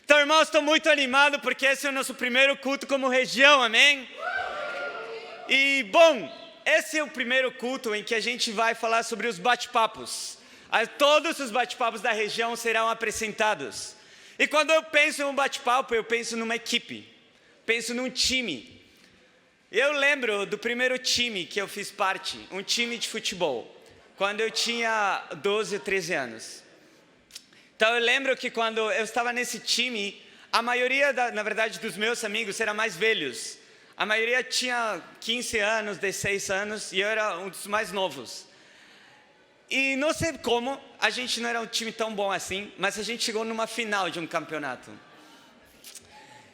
Então, irmãos, estou muito animado porque esse é o nosso primeiro culto como região, amém? E, bom, esse é o primeiro culto em que a gente vai falar sobre os bate-papos. Todos os bate-papos da região serão apresentados. E quando eu penso em um bate-papo, eu penso numa equipe, penso num time. Eu lembro do primeiro time que eu fiz parte, um time de futebol, quando eu tinha 12 ou 13 anos. Então eu lembro que quando eu estava nesse time, a maioria, na verdade, dos meus amigos eram mais velhos. A maioria tinha 15 anos, 16 anos, e eu era um dos mais novos. E não sei como, a gente não era um time tão bom assim, mas a gente chegou numa final de um campeonato.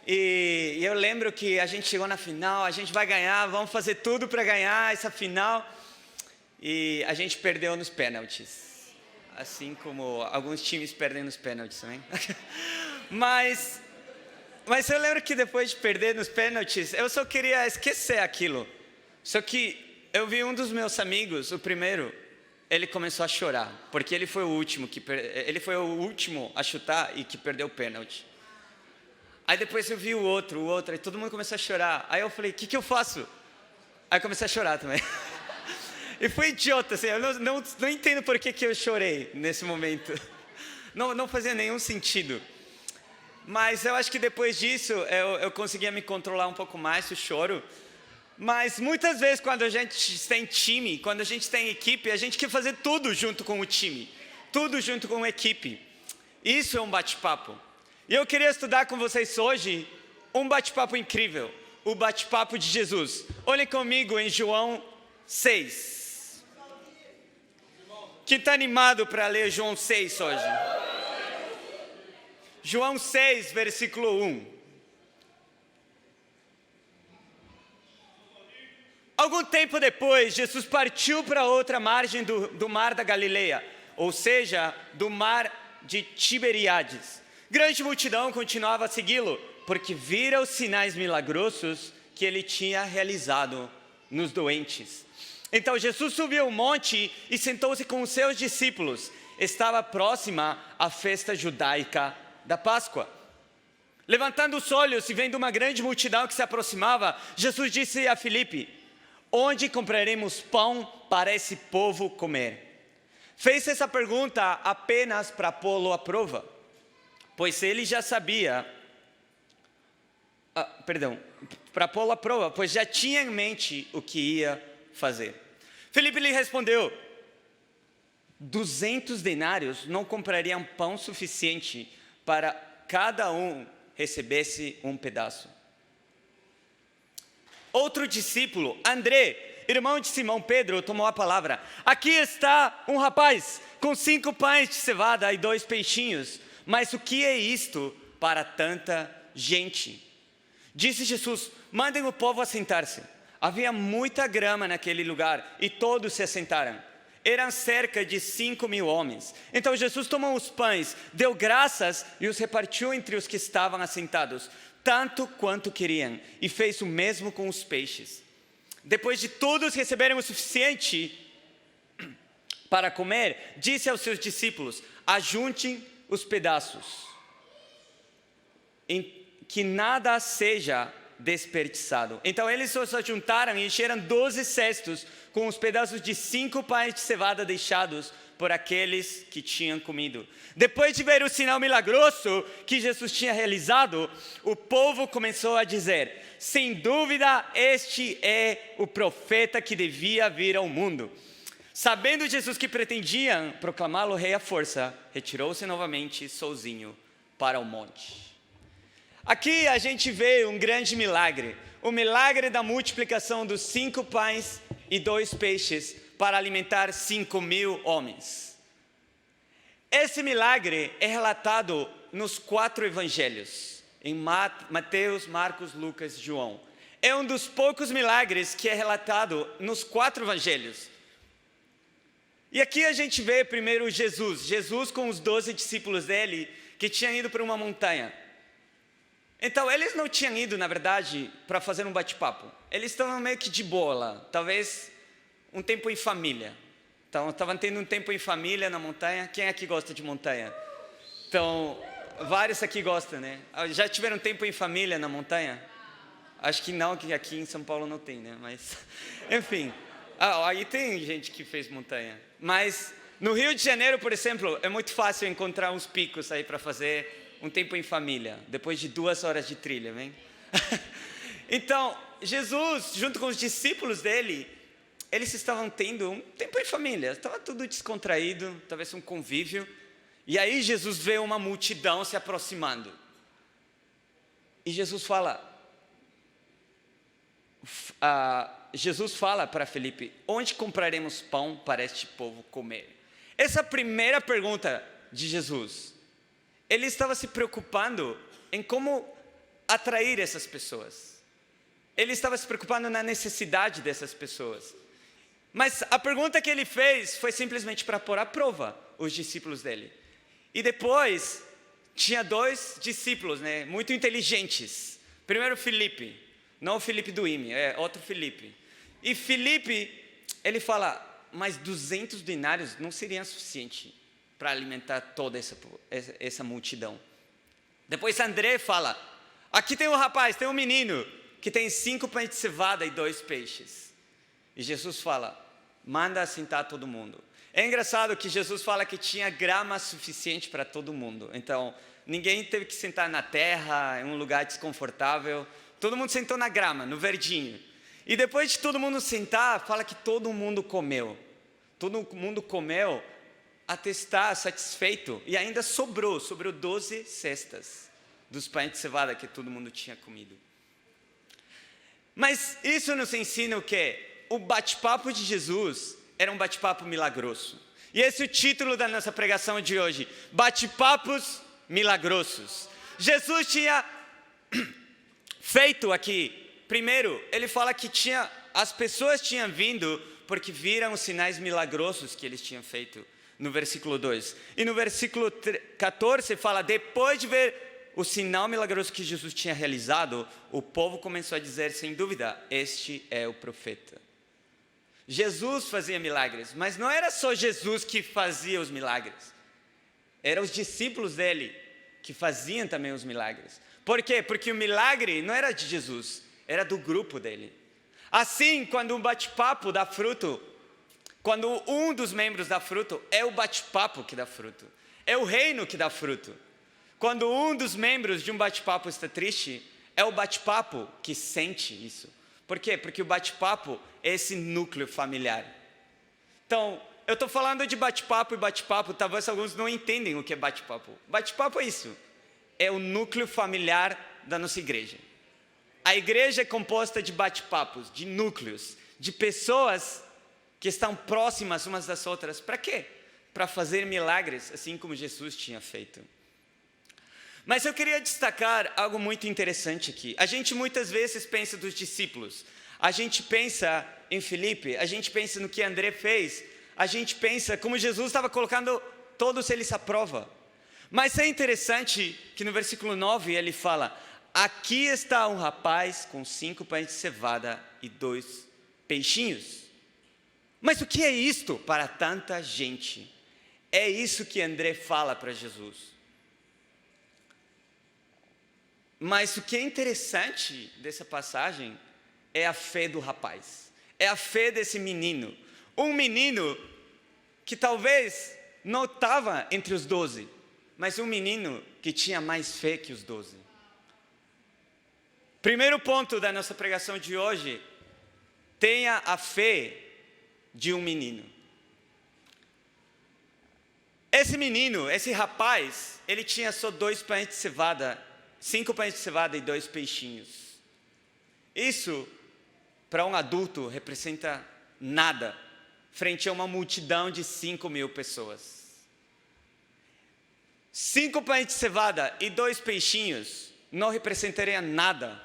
E eu lembro que a gente chegou na final, a gente vai ganhar, vamos fazer tudo para ganhar essa final. E a gente perdeu nos pênaltis. Assim como alguns times perdem nos pênaltis também. Mas eu lembro que depois de perder nos pênaltis, eu só queria esquecer aquilo. Só que eu vi um dos meus amigos, o primeiro, ele começou a chorar, porque ele foi o último a chutar e que perdeu o pênalti. Aí depois eu vi o outro, e todo mundo começou a chorar. Aí eu falei, o que eu faço? Aí eu comecei a chorar também. E foi idiota, assim, eu não entendo por que eu chorei nesse momento. Não fazia nenhum sentido. Mas eu acho que depois disso eu conseguia me controlar um pouco mais o choro. Mas muitas vezes quando a gente tem time, quando a gente tem equipe, a gente quer fazer tudo junto com o time. Tudo junto com a equipe. Isso é um bate-papo. E eu queria estudar com vocês hoje um bate-papo incrível. O bate-papo de Jesus. Olhem comigo em João 6. Quem está animado para ler João 6 hoje? João 6, versículo 1. Algum tempo depois, Jesus partiu para outra margem do mar da Galileia, ou seja, do mar de Tiberíades. Grande multidão continuava a segui-lo, porque vira os sinais milagrosos que ele tinha realizado nos doentes. Então Jesus subiu o monte e sentou-se com os seus discípulos. Estava próxima a festa judaica da Páscoa. Levantando os olhos e vendo uma grande multidão que se aproximava, Jesus disse a Filipe: onde compraremos pão para esse povo comer? Fez essa pergunta apenas para pô-lo à prova, pois ele já sabia, para pô-lo à prova, pois já tinha em mente o que ia fazer. Filipe lhe respondeu: 200 denários não comprariam pão suficiente para cada um recebesse um pedaço. Outro discípulo, André, irmão de Simão Pedro, tomou a palavra. Aqui está um rapaz com 5 pães de cevada e 2 peixinhos. Mas o que é isto para tanta gente? Disse Jesus: mandem o povo assentar-se. Havia muita grama naquele lugar e todos se assentaram. Eram cerca de 5.000 homens. Então Jesus tomou os pães, deu graças e os repartiu entre os que estavam assentados, tanto quanto queriam, e fez o mesmo com os peixes. Depois de todos receberem o suficiente para comer, disse aos seus discípulos: ajuntem os pedaços, que nada seja desperdiçado. Então eles os ajuntaram e encheram 12 cestos com os pedaços de 5 pães de cevada deixados por aqueles que tinham comido. Depois de ver o sinal milagroso que Jesus tinha realizado, o povo começou a dizer: sem dúvida este é o profeta que devia vir ao mundo. Sabendo Jesus que pretendiam proclamá-lo rei à força, retirou-se novamente sozinho para o monte. Aqui a gente vê um grande milagre, o milagre da multiplicação dos 5 pães e 2 peixes para alimentar 5.000 homens. Esse milagre é relatado nos 4 evangelhos, em Mateus, Marcos, Lucas e João. É um dos poucos milagres que é relatado nos 4 evangelhos. E aqui a gente vê primeiro Jesus com os 12 discípulos dele, que tinham ido para uma montanha. Então, eles não tinham ido, na verdade, para fazer um bate-papo. Eles estavam meio que de boa lá, talvez um tempo em família. Então, estavam tendo um tempo em família na montanha. Quem aqui gosta de montanha? Então, Vários aqui gostam, né? Já tiveram tempo em família na montanha? Acho que não, que aqui em São Paulo não tem, né? Mas, enfim. Aí tem gente que fez montanha. Mas no Rio de Janeiro, por exemplo, é muito fácil encontrar uns picos aí para fazer um tempo em família, depois de 2 horas de trilha, vem? Então, Jesus, junto com os discípulos dele, eles estavam tendo um tempo em família. Estava tudo descontraído, talvez um convívio. E aí Jesus vê uma multidão se aproximando. E Jesus fala para Felipe: onde compraremos pão para este povo comer? Essa primeira pergunta de Jesus, ele estava se preocupando em como atrair essas pessoas. Ele estava se preocupando na necessidade dessas pessoas. Mas a pergunta que ele fez foi simplesmente para pôr à prova os discípulos dele. E depois, tinha 2 discípulos, né, muito inteligentes. Primeiro Felipe, não o Felipe do IME, é outro Felipe. E Felipe, ele fala: mas 200 denários não seria suficiente para alimentar toda essa multidão. Depois André fala: aqui tem um rapaz, tem um menino, que tem 5 pães de cevada e 2 peixes. E Jesus fala: manda assentar todo mundo. É engraçado que Jesus fala que tinha grama suficiente para todo mundo. Então, ninguém teve que sentar na terra, em um lugar desconfortável. Todo mundo sentou na grama, no verdinho. E depois de todo mundo sentar, fala que todo mundo comeu. Todo mundo comeu até estar satisfeito. E ainda sobrou 12 cestas dos pães de cevada que todo mundo tinha comido. Mas isso nos ensina o quê? O bate-papo de Jesus era um bate-papo milagroso. E esse é o título da nossa pregação de hoje: bate-papos milagrosos. Jesus tinha feito aqui, primeiro, ele fala que as pessoas tinham vindo porque viram os sinais milagrosos que eles tinham feito, no versículo 2. E no versículo 14 fala: depois de ver o sinal milagroso que Jesus tinha realizado, o povo começou a dizer sem dúvida: este é o profeta. Jesus fazia milagres, mas não era só Jesus que fazia os milagres. Eram os discípulos dele que faziam também os milagres. Por quê? Porque o milagre não era de Jesus, era do grupo dele. Assim, quando um bate-papo dá fruto, quando um dos membros dá fruto, é o bate-papo que dá fruto. É o reino que dá fruto. Quando um dos membros de um bate-papo está triste, é o bate-papo que sente isso. Por quê? Porque o bate-papo é esse núcleo familiar. Então, eu estou falando de bate-papo e bate-papo, talvez alguns não entendem o que é bate-papo. Bate-papo é isso, é o núcleo familiar da nossa igreja. A igreja é composta de bate-papos, de núcleos, de pessoas que estão próximas umas das outras. Para quê? Para fazer milagres, assim como Jesus tinha feito. Mas eu queria destacar algo muito interessante aqui. A gente muitas vezes pensa dos discípulos. A gente pensa em Felipe, a gente pensa no que André fez. A gente pensa como Jesus estava colocando todos eles à prova. Mas é interessante que no versículo 9 ele fala: aqui está um rapaz com 5 pães de cevada e 2 peixinhos. Mas o que é isto para tanta gente? É isso que André fala para Jesus. Mas o que é interessante dessa passagem é a fé do rapaz. É a fé desse menino. Um menino que talvez não estava entre os 12, mas um menino que tinha mais fé que os 12. Primeiro ponto da nossa pregação de hoje: tenha a fé de um menino. Esse menino, esse rapaz, ele tinha só 2 pães de cevada, 5 pães de cevada e 2 peixinhos. Isso, para um adulto, representa nada, frente a uma multidão de 5.000 pessoas. 5 pães de cevada e 2 peixinhos não representaria nada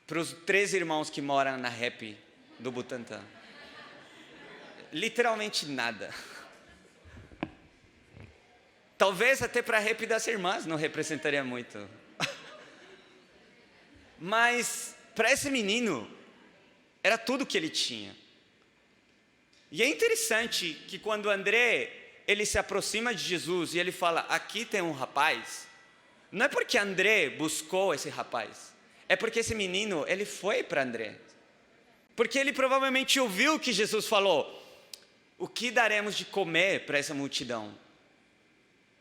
para os 3 irmãos que moram na Rap do Butantã. Literalmente nada. Talvez até para a Rap das irmãs não representaria muito. Mas para esse menino era tudo que ele tinha. E é interessante que quando André ele se aproxima de Jesus e ele fala: aqui tem um rapaz, não é porque André buscou esse rapaz, é porque esse menino, ele foi para André. Porque ele provavelmente ouviu que Jesus falou: o que daremos de comer para essa multidão?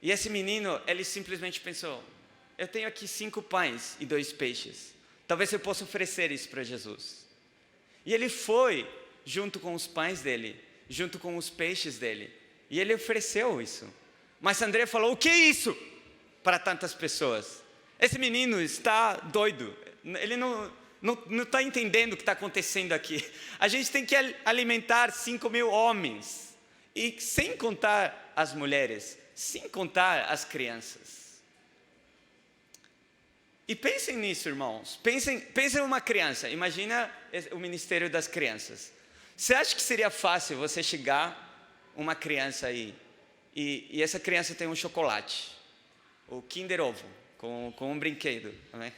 E esse menino, ele simplesmente pensou: eu tenho aqui 5 pães e 2 peixes. Talvez eu possa oferecer isso para Jesus. E ele foi junto com os pães dele, junto com os peixes dele. E ele ofereceu isso. Mas André falou: o que é isso para tantas pessoas? Esse menino está doido. Ele não está entendendo o que está acontecendo aqui. A gente tem que alimentar 5.000 homens. E sem contar as mulheres, sem contar as crianças. E pensem nisso, irmãos. Pensem em uma criança. Imagina o ministério das crianças. Você acha que seria fácil você chegar uma criança aí e essa criança tem um chocolate, o Kinder Ovo, com um brinquedo, né?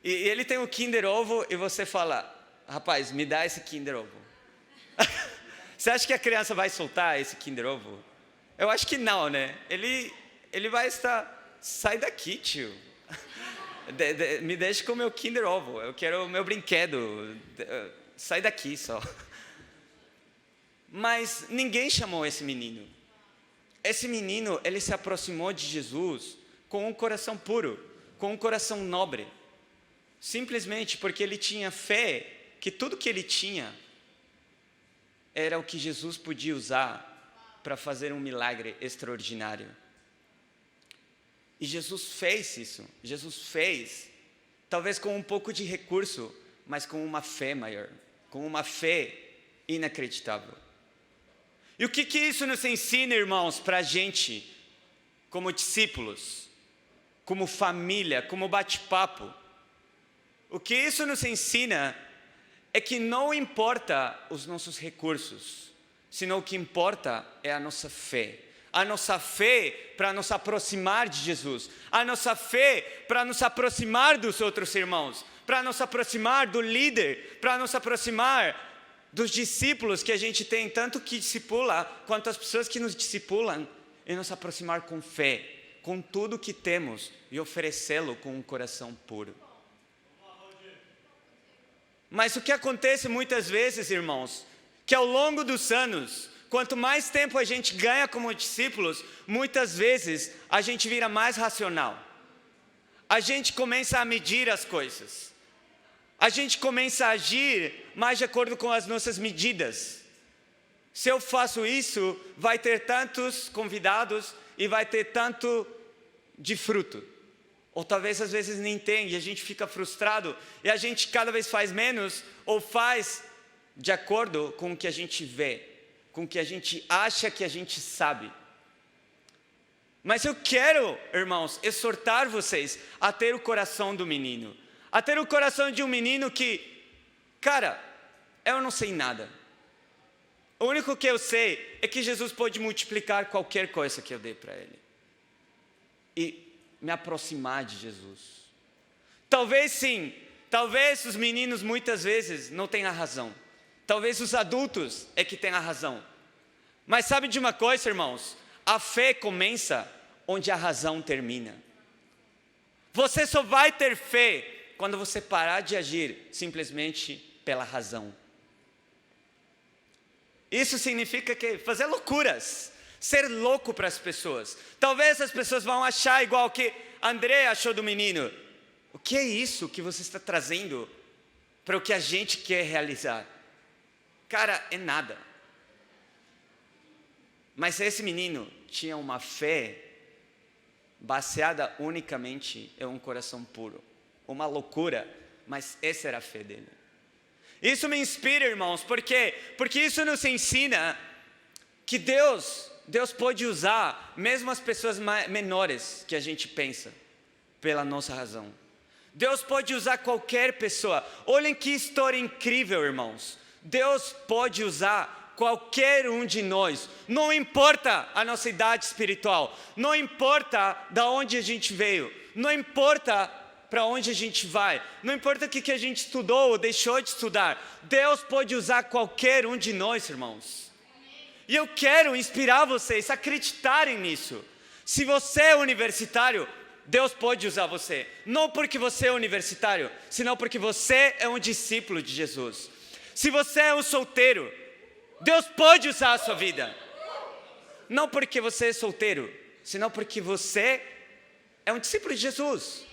E ele tem o Kinder Ovo e você fala: rapaz, me dá esse Kinder Ovo. Você acha que a criança vai soltar esse Kinder Ovo? Eu acho que não, né? Ele vai estar: sai daqui, tio. Me deixe com o meu Kinder Ovo. Eu quero o meu brinquedo. Sai daqui só. Mas ninguém chamou esse menino. Esse menino, ele se aproximou de Jesus com um coração puro, com um coração nobre. Simplesmente porque ele tinha fé que tudo que ele tinha era o que Jesus podia usar para fazer um milagre extraordinário. E Jesus fez isso. Jesus fez, talvez com um pouco de recurso, mas com uma fé maior, com uma fé inacreditável. E o que isso nos ensina, irmãos, para a gente, como discípulos, como família, como bate-papo? O que isso nos ensina é que não importa os nossos recursos, senão o que importa é a nossa fé. A nossa fé para nos aproximar de Jesus. A nossa fé para nos aproximar dos outros irmãos. Para nos aproximar do líder. Para nos aproximar dos discípulos que a gente tem, tanto que discipula, quanto as pessoas que nos discipulam. E nos aproximar com fé, com tudo que temos e oferecê-lo com um coração puro. Mas o que acontece muitas vezes, irmãos, que ao longo dos anos, quanto mais tempo a gente ganha como discípulos, muitas vezes a gente vira mais racional. A gente começa a medir as coisas. A gente começa a agir mais de acordo com as nossas medidas. Se eu faço isso, vai ter tantos convidados e vai ter tanto de fruto. Ou talvez às vezes nem tem e a gente fica frustrado e a gente cada vez faz menos ou faz de acordo com o que a gente vê, com o que a gente acha que a gente sabe. Mas eu quero, irmãos, exortar vocês a ter o coração do menino. A ter o coração de um menino que, cara, eu não sei nada. O único que eu sei é que Jesus pode multiplicar qualquer coisa que eu dê para ele. E me aproximar de Jesus. Talvez sim, talvez os meninos muitas vezes não tenham razão. Talvez os adultos é que tenham a razão. Mas sabe de uma coisa, irmãos? A fé começa onde a razão termina. Você só vai ter fé quando você parar de agir simplesmente pela razão. Isso significa que fazer loucuras, ser louco para as pessoas. Talvez as pessoas vão achar igual que André achou do menino. O que é isso que você está trazendo para o que a gente quer realizar? Cara, é nada. Mas esse menino tinha uma fé baseada unicamente em um coração puro. Uma loucura, mas essa era a fé dele. Isso me inspira, irmãos, porque isso nos ensina que Deus pode usar mesmo as pessoas menores que a gente pensa, pela nossa razão. Deus pode usar qualquer pessoa. Olhem que história incrível, irmãos. Deus pode usar qualquer um de nós. Não importa a nossa idade espiritual. Não importa de onde a gente veio. Não importa para onde a gente vai. Não importa o que a gente estudou ou deixou de estudar. Deus pode usar qualquer um de nós, irmãos. E eu quero inspirar vocês a acreditarem nisso. Se você é universitário, Deus pode usar você. Não porque você é universitário, senão porque você é um discípulo de Jesus. Se você é um solteiro, Deus pode usar a sua vida. Não porque você é solteiro, senão porque você é um discípulo de Jesus.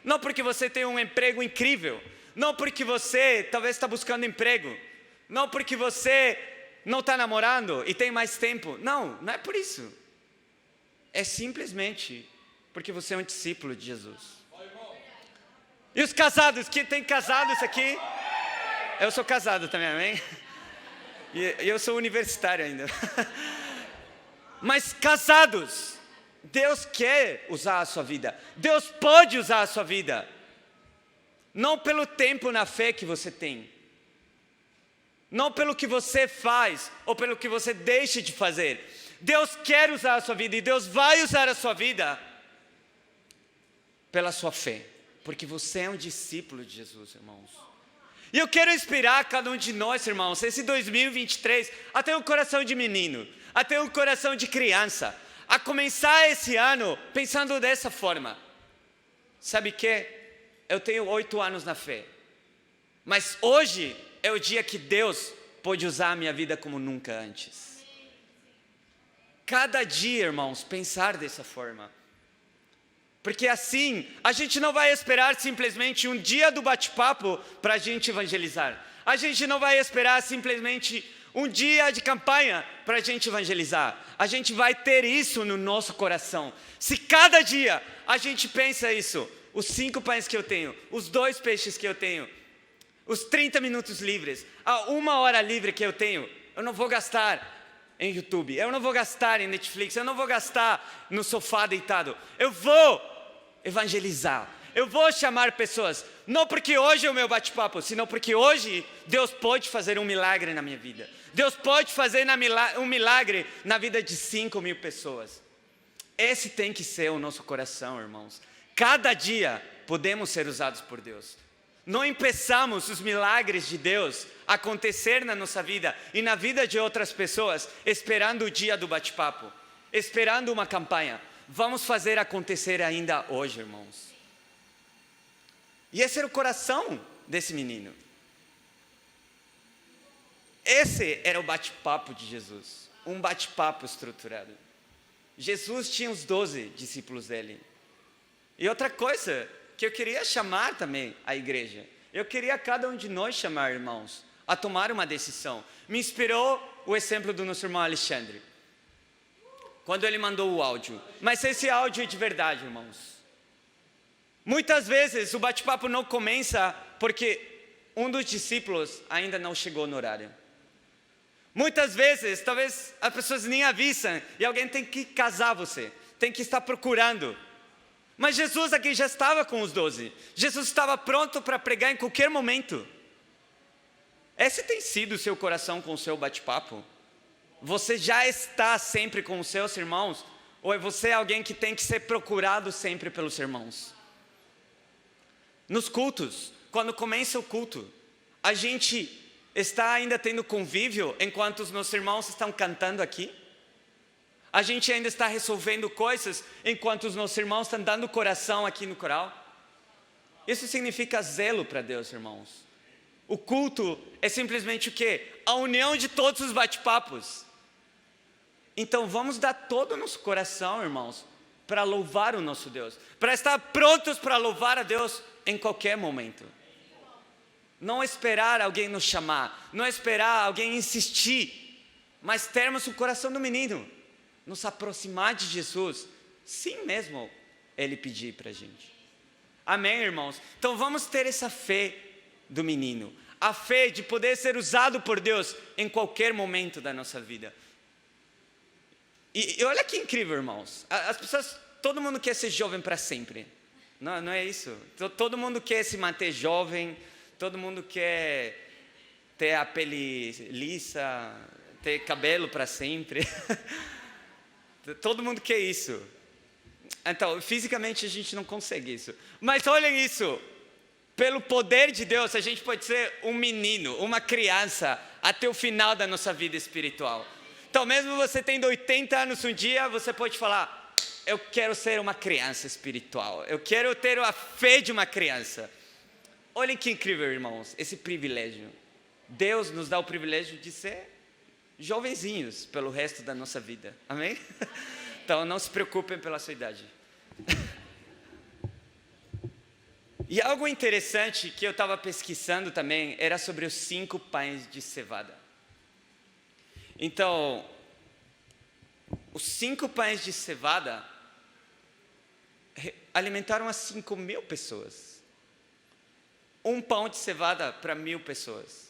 Não porque você tem um emprego incrível. Não porque você talvez está buscando emprego. Não porque você não está namorando e tem mais tempo. Não é por isso. É simplesmente porque você é um discípulo de Jesus. E os casados, que tem casados aqui? Eu sou casado também, amém? E eu sou universitário ainda. Mas casados, Deus quer usar a sua vida. Deus pode usar a sua vida. Não pelo tempo na fé que você tem. Não pelo que você faz ou pelo que você deixa de fazer. Deus quer usar a sua vida e Deus vai usar a sua vida pela sua fé. Porque você é um discípulo de Jesus, irmãos. E eu quero inspirar cada um de nós, irmãos, esse 2023, a ter um coração de menino, a ter um coração de criança, a começar esse ano pensando dessa forma. Sabe o que? Eu tenho 8 anos na fé, mas hoje é o dia que Deus pode usar a minha vida como nunca antes. Cada dia, irmãos, pensar dessa forma. Porque assim, a gente não vai esperar simplesmente um dia do bate-papo para a gente evangelizar. A gente não vai esperar simplesmente um dia de campanha para a gente evangelizar. A gente vai ter isso no nosso coração. Se cada dia a gente pensa isso, os 5 pães que eu tenho, os 2 peixes que eu tenho, os 30 minutos livres, a 1 hora livre que eu tenho, eu não vou gastar em YouTube, eu não vou gastar em Netflix, eu não vou gastar no sofá deitado. Eu vou evangelizar, eu vou chamar pessoas, não porque hoje é o meu bate-papo, senão porque hoje Deus pode fazer um milagre na minha vida. Deus pode fazer um milagre na vida de 5.000 pessoas. Esse tem que ser o nosso coração, irmãos. Cada dia podemos ser usados por Deus. Não impeçamos os milagres de Deus acontecer na nossa vida e na vida de outras pessoas, esperando o dia do bate-papo, esperando uma campanha. Vamos fazer acontecer ainda hoje, irmãos. E esse era o coração desse menino. Esse era o bate-papo de Jesus, um bate-papo estruturado. Jesus tinha os 12 discípulos dele. E outra coisa que eu queria chamar também a igreja, eu queria cada um de nós chamar, irmãos, a tomar uma decisão. Me inspirou o exemplo do nosso irmão Alexandre, quando ele mandou o áudio. Mas esse áudio é de verdade, irmãos. Muitas vezes o bate-papo não começa porque um dos discípulos ainda não chegou no horário. Muitas vezes, talvez as pessoas nem avisam e alguém tem que casar você, tem que estar procurando. Mas Jesus aqui já estava com os 12. Jesus estava pronto para pregar em qualquer momento. Esse tem sido o seu coração com o seu bate-papo? Você já está sempre com os seus irmãos? Ou é você alguém que tem que ser procurado sempre pelos irmãos? Nos cultos, quando começa o culto, a gente está ainda tendo convívio enquanto os nossos irmãos estão cantando aqui? A gente ainda está resolvendo coisas enquanto os nossos irmãos estão dando coração aqui no coral? Isso significa zelo para Deus, irmãos. O culto é simplesmente o quê? A união de todos os bate-papos. Então vamos dar todo o nosso coração, irmãos, para louvar o nosso Deus, para estar prontos para louvar a Deus em qualquer momento. Não esperar alguém nos chamar, não esperar alguém insistir, mas termos o coração do menino, nos aproximar de Jesus, sim mesmo Ele pedir para a gente. Amém, irmãos? Então vamos ter essa fé do menino, a fé de poder ser usado por Deus em qualquer momento da nossa vida. E olha que incrível, irmãos, as pessoas, todo mundo quer ser jovem para sempre, não é isso? Todo mundo quer se manter jovem, todo mundo quer ter a pele lisa, ter cabelo para sempre, todo mundo quer isso. Então, fisicamente a gente não consegue isso, mas olhem isso, pelo poder de Deus a gente pode ser um menino, uma criança, até o final da nossa vida espiritual. Então mesmo você tendo 80 anos um dia, você pode falar, eu quero ser uma criança espiritual. Eu quero ter a fé de uma criança. Olhem que incrível, irmãos, esse privilégio. Deus nos dá o privilégio de ser jovenzinhos pelo resto da nossa vida. Amém? Então não se preocupem pela sua idade. E algo interessante que eu estava pesquisando também era sobre os 5 pães de cevada. Então, os 5 pães de cevada alimentaram as 5.000 pessoas. Um pão de cevada para 1.000 pessoas.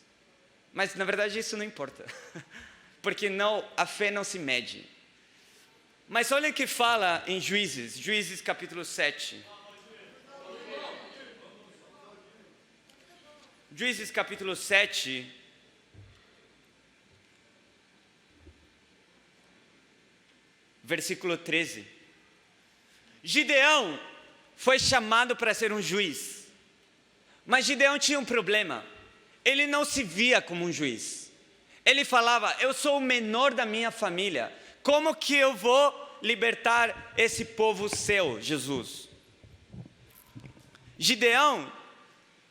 Mas na verdade isso não importa, porque a fé não se mede. Mas olha o que fala em Juízes capítulo 7. Juízes capítulo 7, versículo 13. Gideão foi chamado para ser um juiz, mas Gideão tinha um problema. Ele não se via como um juiz. Ele falava: eu sou o menor da minha família, como que eu vou libertar esse povo seu, Jesus? Gideão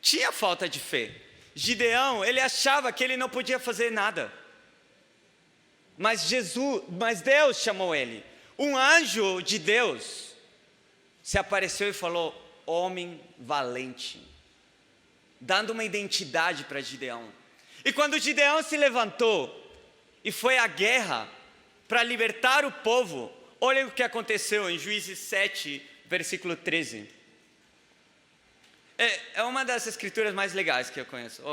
tinha falta de fé. Gideão, ele achava que ele não podia fazer nada. Mas Deus chamou ele. Um anjo de Deus se apareceu e falou: homem valente, dando uma identidade para Gideão. E quando Gideão se levantou e foi à guerra para libertar o povo, olha o que aconteceu em Juízes 7, versículo 13. É uma das escrituras mais legais que eu conheço.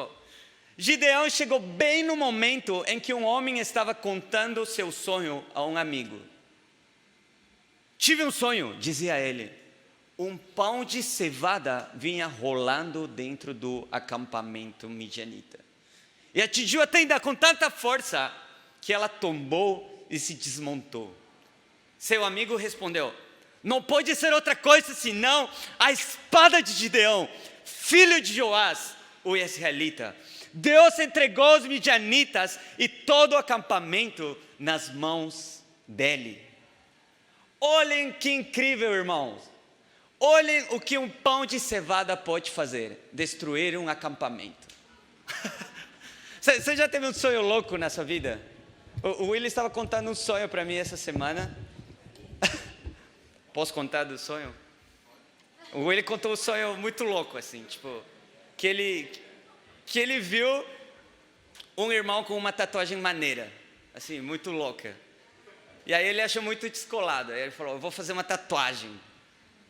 Gideão chegou bem no momento em que um homem estava contando o seu sonho a um amigo. Tive um sonho, dizia ele. Um pão de cevada vinha rolando dentro do acampamento midianita. E atingiu a tenda com tanta força que ela tombou e se desmontou. Seu amigo respondeu: não pode ser outra coisa senão a espada de Gideão, filho de Joás, o israelita. Deus entregou os midianitas e todo o acampamento nas mãos dele. Olhem que incrível, irmãos. Olhem o que um pão de cevada pode fazer: destruir um acampamento. Você já teve um sonho louco na sua vida? O Will estava contando um sonho para mim essa semana. Posso contar do sonho? O Will contou um sonho muito louco, assim, tipo, que ele viu um irmão com uma tatuagem maneira, assim, muito louca. E aí ele achou muito descolado. Aí ele falou: eu vou fazer uma tatuagem.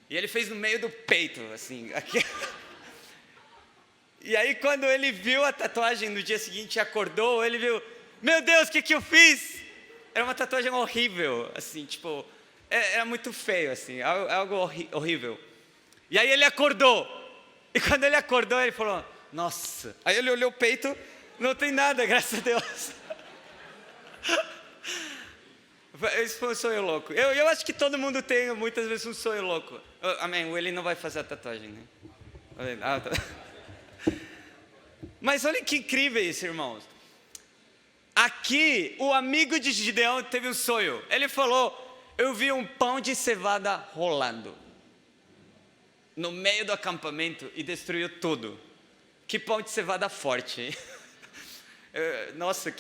E ele fez no meio do peito, assim, aqui. E aí quando ele viu a tatuagem no dia seguinte, acordou, ele viu: meu Deus, o que eu fiz? Era uma tatuagem horrível, assim, tipo, era muito feio, assim, algo horrível. E aí ele acordou. E quando ele acordou, ele falou: nossa. Aí ele olhou o peito, não tem nada, graças a Deus. Esse foi um sonho louco. Eu acho que todo mundo tem muitas vezes um sonho louco. Amém, o Eli não vai fazer a tatuagem, né? Mas olha que incrível isso, irmãos. Aqui, o amigo de Gideão teve um sonho. Ele falou: eu vi um pão de cevada rolando no meio do acampamento e destruiu tudo. Que pão de cevada forte. Nossa,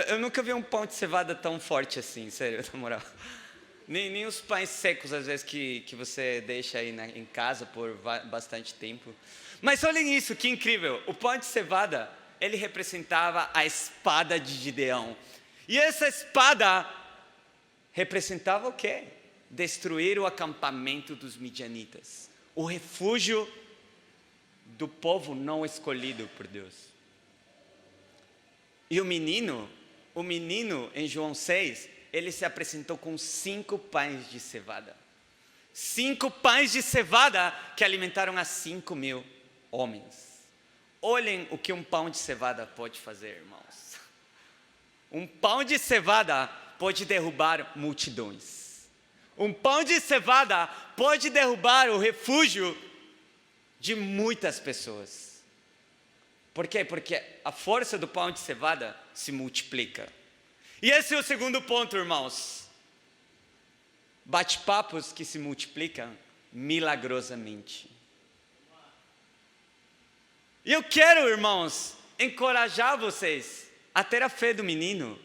eu nunca vi um pão de cevada tão forte assim, sério, na moral. Nem os pães secos, às vezes, que você deixa aí em casa por bastante tempo. Mas olhem isso, que incrível. O pão de cevada, ele representava a espada de Gideão. E essa espada representava o quê? Destruir o acampamento dos midianitas. O refúgio do povo não escolhido por Deus. E o menino em João 6, ele se apresentou com 5 pães de cevada. 5 pães de cevada que alimentaram a 5.000 homens. Olhem o que um pão de cevada pode fazer, irmãos. Um pão de cevada pode derrubar multidões. Um pão de cevada pode derrubar o refúgio de muitas pessoas. Por quê? Porque a força do pão de cevada se multiplica. E esse é o segundo ponto, irmãos. bate-papos que se multiplicam milagrosamente. E eu quero, irmãos, encorajar vocês a ter a fé do menino,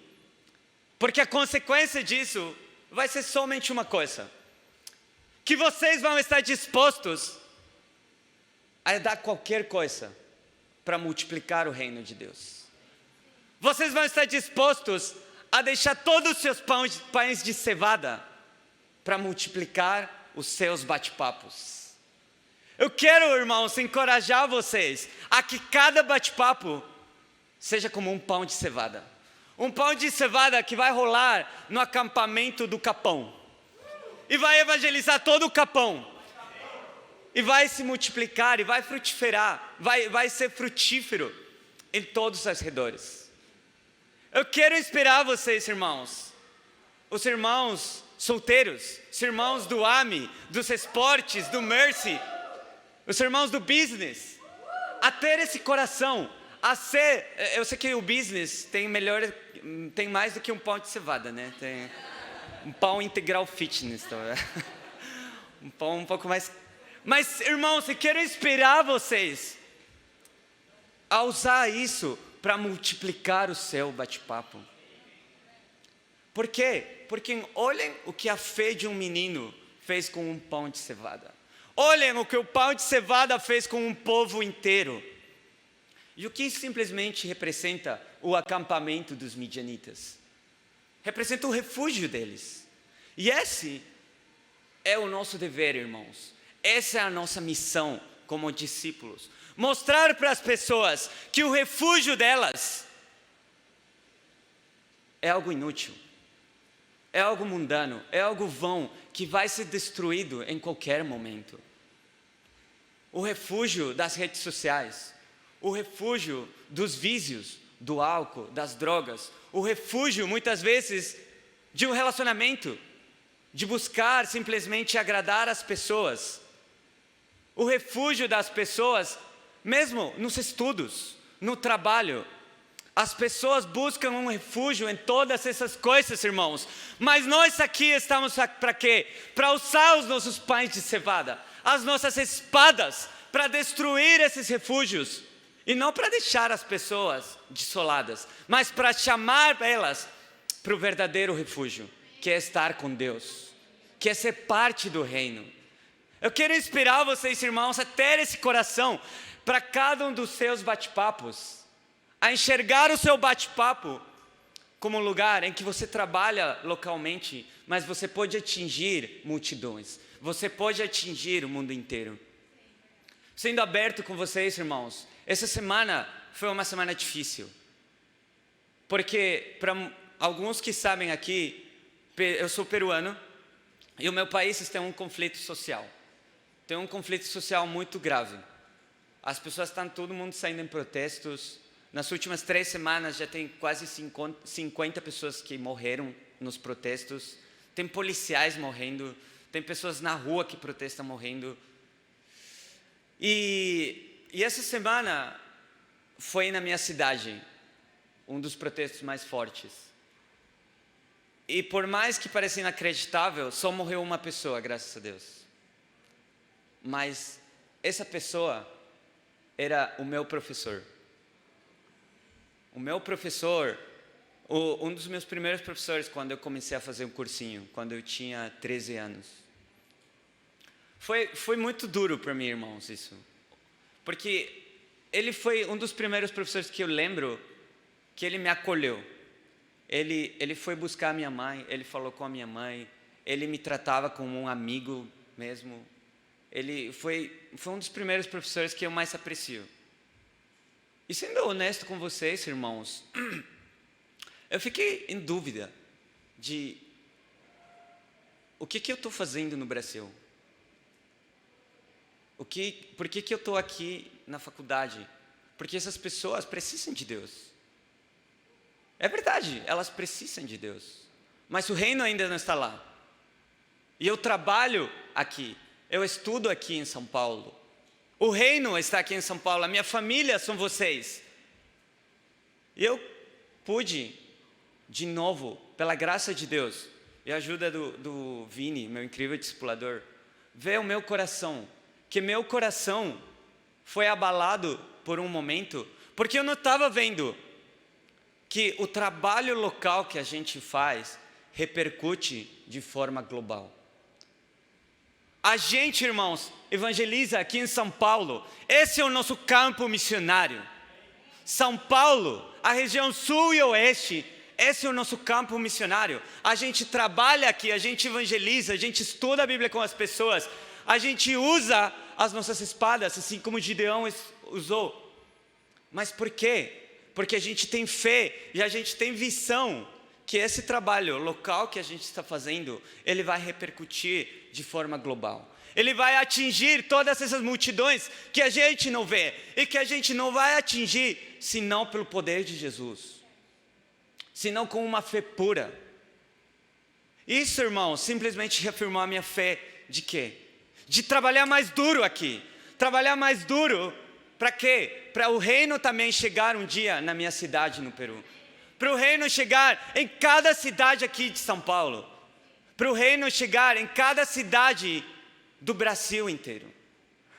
porque a consequência disso vai ser somente uma coisa: que vocês vão estar dispostos a dar qualquer coisa para multiplicar o reino de Deus. Vocês vão estar dispostos a deixar todos os seus pães de cevada para multiplicar os seus bate-papos. Eu quero, irmãos, encorajar vocês a que cada bate-papo seja como um pão de cevada. Um pão de cevada que vai rolar no acampamento do Capão. E vai evangelizar todo o Capão. E vai se multiplicar e vai frutificar. Vai ser frutífero em todos os arredores. Eu quero inspirar vocês, irmãos. Os irmãos solteiros. Os irmãos do AMI, dos esportes, do Mercy. Os irmãos do business, a ter esse coração, a ser, eu sei que o business tem mais do que um pão de cevada, né? Tem um pão integral fitness, tá? Um pão um pouco mais. Mas, irmãos, eu quero inspirar vocês a usar isso para multiplicar o seu bate-papo. Por quê? Porque olhem o que a fé de um menino fez com um pão de cevada. Olhem o que o pão de cevada fez com um povo inteiro. E o que simplesmente representa o acampamento dos midianitas? Representa o refúgio deles. E esse é o nosso dever, irmãos. Essa é a nossa missão como discípulos. Mostrar para as pessoas que o refúgio delas é algo inútil. É algo mundano, é algo vão, que vai ser destruído em qualquer momento. O refúgio das redes sociais, o refúgio dos vícios, do álcool, das drogas, o refúgio muitas vezes de um relacionamento, de buscar simplesmente agradar as pessoas, o refúgio das pessoas, mesmo nos estudos, no trabalho. As pessoas buscam um refúgio em todas essas coisas, irmãos. Mas nós aqui estamos para quê? Para usar os nossos pães de cevada, as nossas espadas, para destruir esses refúgios. E não para deixar as pessoas desoladas, mas para chamar elas para o verdadeiro refúgio, que é estar com Deus, que é ser parte do reino. Eu quero inspirar vocês, irmãos, a ter esse coração para cada um dos seus bate-papos, a enxergar o seu bate-papo como um lugar em que você trabalha localmente, mas você pode atingir multidões, você pode atingir o mundo inteiro. Sendo aberto com vocês, irmãos, essa semana foi uma semana difícil, porque para alguns que sabem aqui, eu sou peruano e o meu país tem um conflito social, muito grave. As pessoas estão todo mundo saindo em protestos. Nas últimas 3 semanas já tem quase 50 pessoas que morreram nos protestos. Tem policiais morrendo, tem pessoas na rua que protestam morrendo. E essa semana foi na minha cidade um dos protestos mais fortes. E por mais que pareça inacreditável, só morreu uma pessoa, graças a Deus. Mas essa pessoa era o meu professor. O meu professor, um dos meus primeiros professores quando eu comecei a fazer um cursinho, quando eu tinha 13 anos. Foi muito duro para mim, irmãos, isso. Porque ele foi um dos primeiros professores que eu lembro que ele me acolheu. Ele foi buscar a minha mãe, ele falou com a minha mãe, ele me tratava como um amigo mesmo. Ele foi um dos primeiros professores que eu mais aprecio. E sendo honesto com vocês, irmãos, eu fiquei em dúvida de o que eu estou fazendo no Brasil. Por que eu estou aqui na faculdade? Porque essas pessoas precisam de Deus. É verdade, elas precisam de Deus. Mas o reino ainda não está lá. E eu trabalho aqui, eu estudo aqui em São Paulo. O reino está aqui em São Paulo, a minha família são vocês. E eu pude, de novo, pela graça de Deus, e a ajuda do Vini, meu incrível discipulador, ver o meu coração, que meu coração foi abalado por um momento, porque eu não estava vendo que o trabalho local que a gente faz repercute de forma global. A gente, irmãos, evangeliza aqui em São Paulo. Esse é o nosso campo missionário. São Paulo, a região sul e oeste, esse é o nosso campo missionário. A gente trabalha aqui, a gente evangeliza, a gente estuda a Bíblia com as pessoas, a gente usa as nossas espadas, assim como Gideão usou. Mas por quê? Porque a gente tem fé e a gente tem visão que esse trabalho local que a gente está fazendo, ele vai repercutir de forma global. Ele vai atingir todas essas multidões que a gente não vê e que a gente não vai atingir senão pelo poder de Jesus, senão com uma fé pura. Isso, irmão, simplesmente reafirmou a minha fé de quê? De trabalhar mais duro aqui. Trabalhar mais duro para quê? Para o reino também chegar um dia na minha cidade no Peru. Para o reino chegar em cada cidade aqui de São Paulo. Para o reino chegar em cada cidade do Brasil inteiro.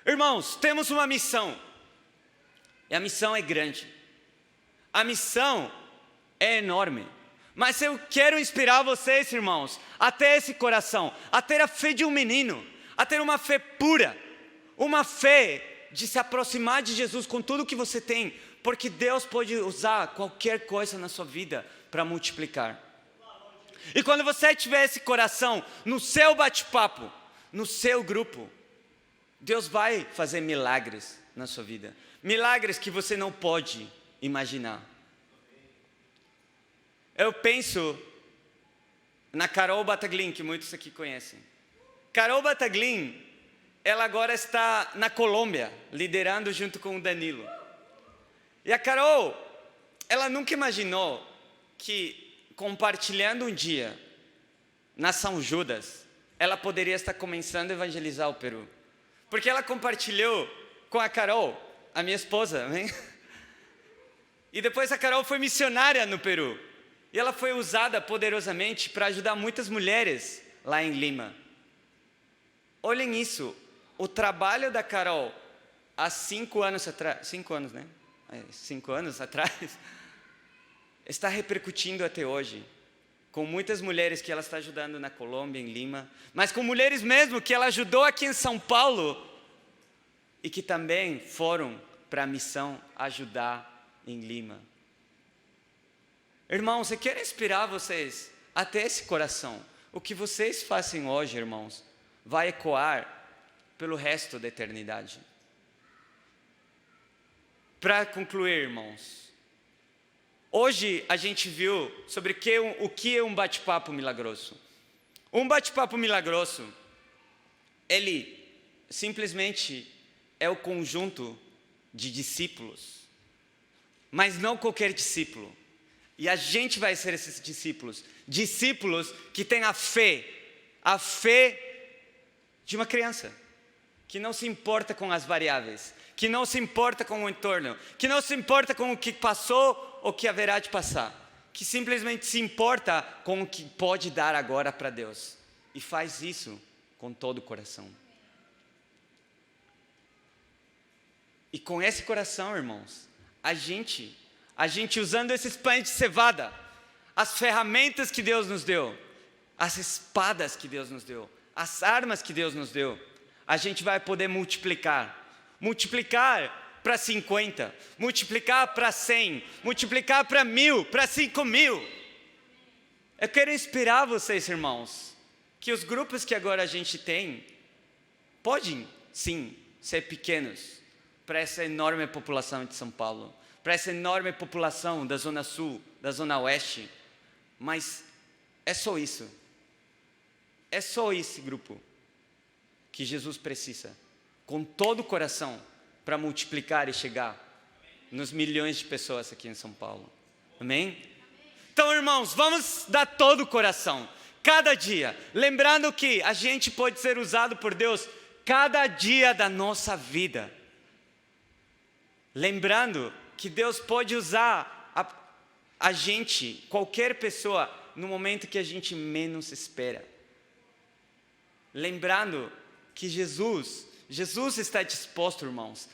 Irmãos, temos uma missão. E a missão é grande. A missão é enorme. Mas eu quero inspirar vocês, irmãos, a ter esse coração, a ter a fé de um menino, a ter uma fé pura, uma fé de se aproximar de Jesus com tudo que você tem, porque Deus pode usar qualquer coisa na sua vida para multiplicar. E quando você tiver esse coração no seu bate-papo, no seu grupo, Deus vai fazer milagres na sua vida. Milagres que você não pode imaginar. Eu penso na Carol Bataglin, que muitos aqui conhecem. Carol Bataglin, ela agora está na Colômbia, liderando junto com o Danilo. E a Carol, ela nunca imaginou que compartilhando um dia na São Judas, ela poderia estar começando a evangelizar o Peru. Porque ela compartilhou com a Carol, a minha esposa, né? E depois a Carol foi missionária no Peru. E ela foi usada poderosamente para ajudar muitas mulheres lá em Lima. Olhem isso, o trabalho da Carol há 5 anos atrás, 5 anos, né? 5 anos atrás, está repercutindo até hoje. Com muitas mulheres que ela está ajudando na Colômbia, em Lima, mas com mulheres mesmo que ela ajudou aqui em São Paulo e que também foram para a missão ajudar em Lima. Irmãos, eu quero inspirar vocês a ter esse coração. O que vocês fazem hoje, irmãos, vai ecoar pelo resto da eternidade. Para concluir, irmãos, hoje a gente viu sobre o que é um bate-papo milagroso. Um bate-papo milagroso, ele simplesmente é o conjunto de discípulos, mas não qualquer discípulo. E a gente vai ser esses discípulos, discípulos que têm a fé de uma criança, que não se importa com as variáveis, que não se importa com o entorno, que não se importa com o que passou ou que haverá de passar, que simplesmente se importa com o que pode dar agora para Deus, e faz isso com todo o coração. E com esse coração, irmãos, a gente usando esses pães de cevada, as ferramentas que Deus nos deu, as espadas que Deus nos deu, as armas que Deus nos deu, a gente vai poder multiplicar para 50, multiplicar para 100, multiplicar para 1000, para 5000. Eu quero inspirar vocês, irmãos, que os grupos que agora a gente tem, podem sim ser pequenos para essa enorme população de São Paulo, para essa enorme população da Zona Sul, da Zona Oeste, mas é só isso. É só esse grupo que Jesus precisa, com todo o coração, para multiplicar e chegar nos milhões de pessoas aqui em São Paulo. Amém? Então, irmãos, vamos dar todo o coração, cada dia, lembrando que a gente pode ser usado por Deus cada dia da nossa vida. Lembrando que Deus pode usar a gente, qualquer pessoa, no momento que a gente menos espera. Lembrando que Jesus está disposto, irmãos,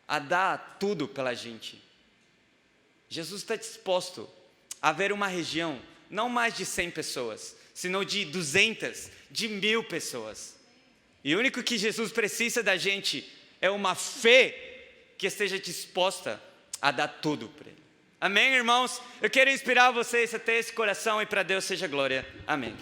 a dar tudo pela gente. Jesus está disposto a ver uma região, não mais de 100 pessoas, senão de 200, de 1000 pessoas. E o único que Jesus precisa da gente é uma fé que esteja disposta a dar tudo para Ele. Amém, irmãos? Eu quero inspirar vocês a ter esse coração e para Deus seja glória. Amém.